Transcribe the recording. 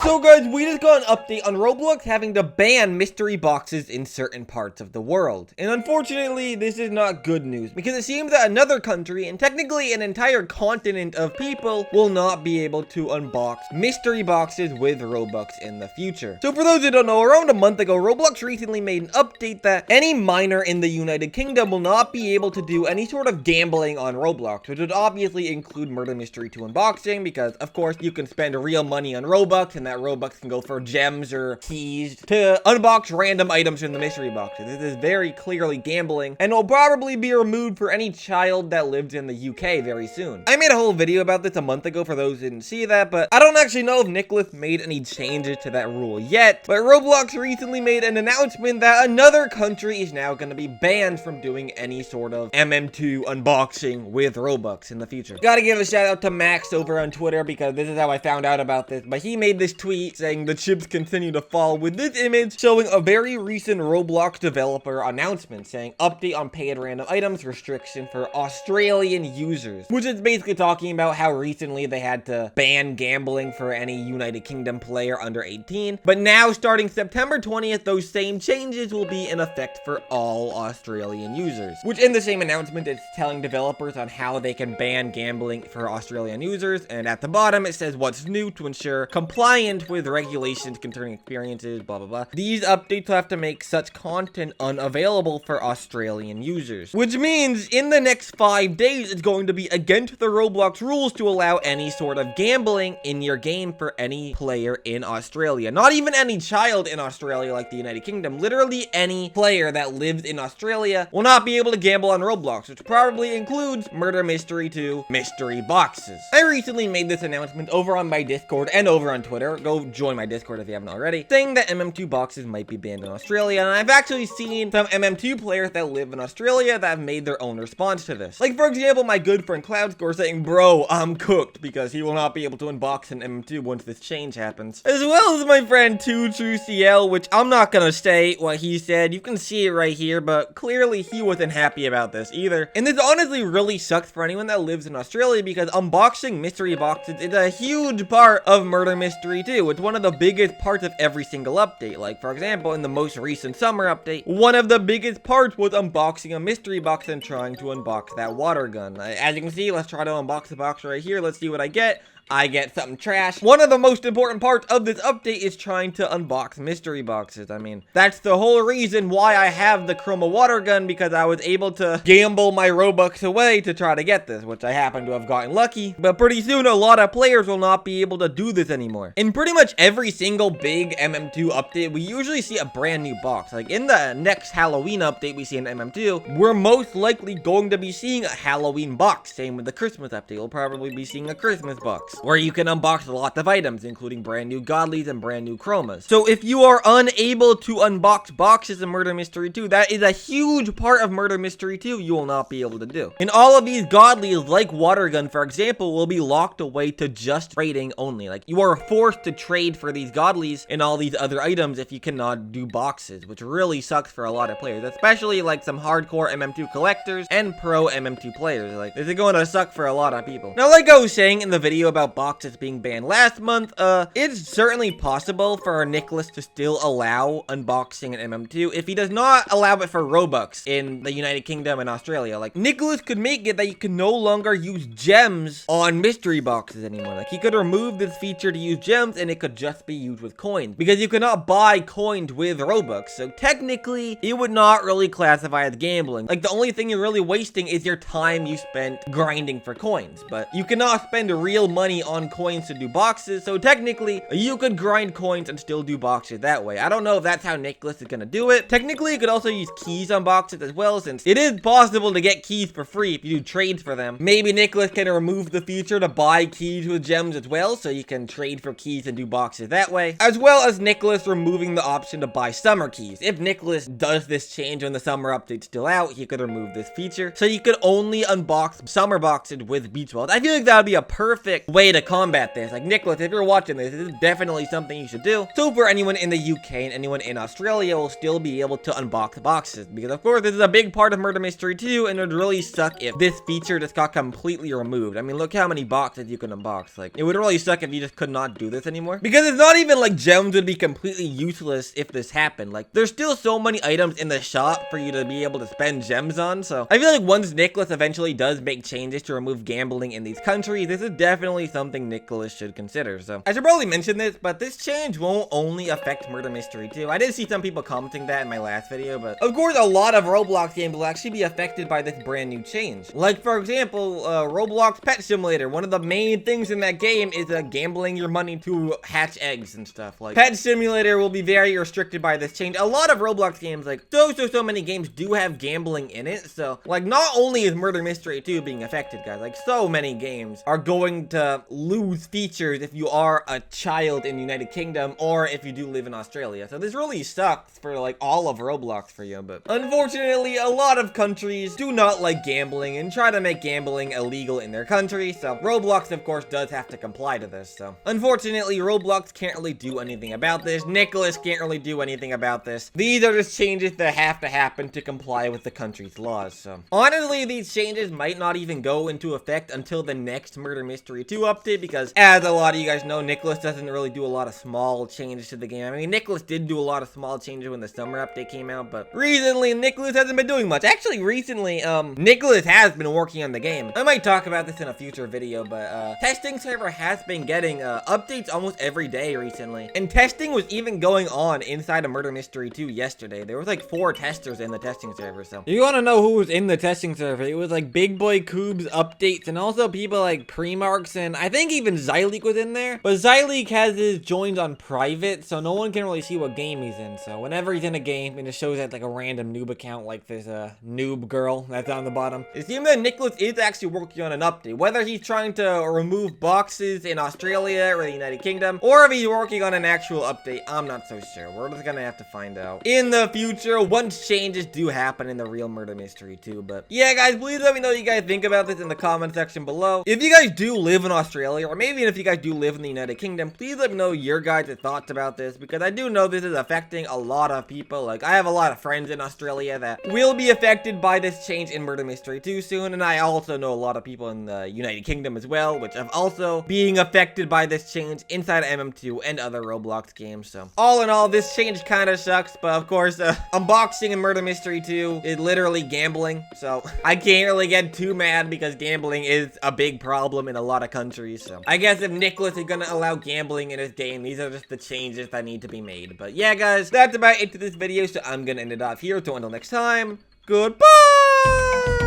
So guys, we just got an update on Roblox having to ban mystery boxes in certain parts of the world. And unfortunately, this is not good news because it seems that another country, and technically an entire continent of people, will not be able to unbox mystery boxes with Robux in the future. So for those who don't know, around a month ago, Roblox recently made an update that any minor in the United Kingdom will not be able to do any sort of gambling on Roblox, which would obviously include Murder Mystery 2 unboxing because, of course, you can spend real money on Robux, and that Robux can go for gems or keys to unbox random items in the mystery boxes. This is very clearly gambling and will probably be removed for any child that lives in the UK very soon. I made a whole video about this a month ago for those who didn't see that, but I don't actually know if Nicholas made any changes to that rule yet. But Roblox recently made an announcement that another country is now going to be banned from doing any sort of MM2 unboxing with Robux in the future. Gotta give a shout out to Max over on Twitter because this is how I found out about this, but he made this tweet saying the chips continue to fall with this image showing a very recent Roblox developer announcement saying update on paid random items restriction for Australian users, which is basically talking about how recently they had to ban gambling for any United Kingdom player under 18, but now starting September 20th, those same changes will be in effect for all Australian users, which in the same announcement it's telling developers on how they can ban gambling for Australian users, and at the bottom it says what's new to ensure compliant with regulations concerning experiences, blah blah blah. These updates will have to make such content unavailable for Australian users, which means in the next 5 days it's going to be against the Roblox rules to allow any sort of gambling in your game for any player in Australia. Not even any child in Australia like the United Kingdom. Literally any player that lives in Australia will not be able to gamble on Roblox, which probably includes Murder Mystery 2 mystery boxes. I recently made this announcement over on my Discord and over on Twitter. Go join my Discord if you haven't already, saying that MM2 boxes might be banned in Australia, and I've actually seen some MM2 players that live in Australia that have made their own response to this. Like, for example, my good friend CloudScore saying, bro, I'm cooked, because he will not be able to unbox an MM2 once this change happens. As well as my friend 2TrueCL, which I'm not gonna say what he said. You can see it right here, but clearly he wasn't happy about this either. And this honestly really sucks for anyone that lives in Australia because unboxing mystery boxes is a huge part of Murder Mystery 2. It's one of the biggest parts of every single update. Like, for example, in the most recent summer update, one of the biggest parts was unboxing a mystery box and trying to unbox that water gun. As you can see, let's try to unbox the box right here. Let's see what I get. I get something trash. One of the most important parts of this update is trying to unbox mystery boxes. I mean, that's the whole reason why I have the chroma water gun, because I was able to gamble my Robux away to try to get this, which I happen to have gotten lucky. But pretty soon, a lot of players will not be able to do this anymore. In pretty much every single big MM2 update, we usually see a brand new box. Like in the next Halloween update we see in MM2, we're most likely going to be seeing a Halloween box. Same with the Christmas update, we'll probably be seeing a Christmas box, where you can unbox a lot of items, including brand new godlies and brand new chromas. So if you are unable to unbox boxes in Murder Mystery 2, that is a huge part of Murder Mystery 2 you will not be able to do. And all of these godlies, like Water Gun, for example, will be locked away to just trading only. Like, you are forced to trade for these godlies and all these other items if you cannot do boxes, which really sucks for a lot of players, especially like some hardcore MM2 collectors and pro MM2 players. Like, this is going to suck for a lot of people. Now, like I was saying in the video about boxes being banned last month, it's certainly possible for Nicholas to still allow unboxing an MM2 if he does not allow it for Robux in the United Kingdom and Australia. Like, Nicholas could make it that you can no longer use gems on mystery boxes anymore. Like, he could remove this feature to use gems and it could just be used with coins, because you cannot buy coins with Robux. So technically, it would not really classify as gambling. Like, the only thing you're really wasting is your time you spent grinding for coins, but you cannot spend real money on coins to do boxes, so technically you could grind coins and still do boxes that way. I don't know if that's how Nicholas is gonna do it. Technically, you could also use keys on boxes as well, since it is possible to get keys for free if you do trades for them. Maybe Nicholas can remove the feature to buy keys with gems as well, so you can trade for keys and do boxes that way, as well as Nicholas removing the option to buy summer keys. If Nicholas does this change when the summer update's still out, he could remove this feature, so you could only unbox summer boxes with beach balls. I feel like that would be a perfect way to combat this. Like, Nicholas, if you're watching this is definitely something you should do. So for anyone in the UK and anyone in Australia will still be able to unbox boxes, because of course this is a big part of Murder Mystery 2, and it would really suck if this feature just got completely removed. I mean, look how many boxes you can unbox. Like, it would really suck if you just could not do this anymore, because it's not even like gems would be completely useless if this happened. Like, there's still so many items in the shop for you to be able to spend gems on. So I feel like once Nicholas eventually does make changes to remove gambling in these countries, this is definitely something Nicholas should consider. So I should probably mention this, but this change won't only affect Murder Mystery 2. I did see some people commenting that in my last video, but of course a lot of Roblox games will actually be affected by this brand new change. Like, for example, Roblox Pet Simulator. One of the main things in that game is gambling your money to hatch eggs and stuff. Like, Pet Simulator will be very restricted by this change. A lot of Roblox games, like so many games do have gambling in it. So like, not only is Murder Mystery 2 being affected, guys, like so many games are going to lose features if you are a child in the United Kingdom or if you do live in Australia. So this really sucks for like all of Roblox for you, but unfortunately a lot of countries do not like gambling and try to make gambling illegal in their country. So Roblox of course does have to comply to this. So unfortunately Roblox can't really do anything about this. Nicholas can't really do anything about this. These are just changes that have to happen to comply with the country's laws. So honestly, these changes might not even go into effect until the next Murder Mystery 2 update, because as a lot of you guys know, Nicholas doesn't really do a lot of small changes to the game. I mean, Nicholas did do a lot of small changes when the summer update came out, but recently Nicholas hasn't been doing much. Actually, recently, Nicholas has been working on the game. I might talk about this in a future video, but testing server has been getting updates almost every day recently, and testing was even going on inside of Murder Mystery 2 yesterday. There was like 4 testers in the testing server. So you want to know who was in the testing server? It was like Big Boy Coob's updates, and also people like Premarks, and I think even Xylia was in there. But Xylia has his joins on private, so no one can really see what game he's in. So whenever he's in a game, and it shows that like a random noob account, like this noob girl that's on the bottom. It seems that Nicholas is actually working on an update. Whether he's trying to remove boxes in Australia or the United Kingdom, or if he's working on an actual update, I'm not so sure. We're just gonna have to find out in the future once changes do happen in the real Murder Mystery 2. But yeah, guys, please let me know what you guys think about this in the comment section below. If you guys do live in Australia, or maybe if you guys do live in the United Kingdom, please let me know your guys' thoughts about this, because I do know this is affecting a lot of people. Like, I have a lot of friends in Australia that will be affected by this change in Murder Mystery 2 soon, and I also know a lot of people in the United Kingdom as well, which have also being affected by this change inside of MM2 and other Roblox games. So all in all, this change kind of sucks, but of course, unboxing in Murder Mystery 2 is literally gambling, so I can't really get too mad because gambling is a big problem in a lot of countries. So I guess if Nicholas is gonna allow gambling in his game, these are just the changes that need to be made. But yeah, guys, that's about it to this video, so I'm gonna end it off here. So until next time, goodbye!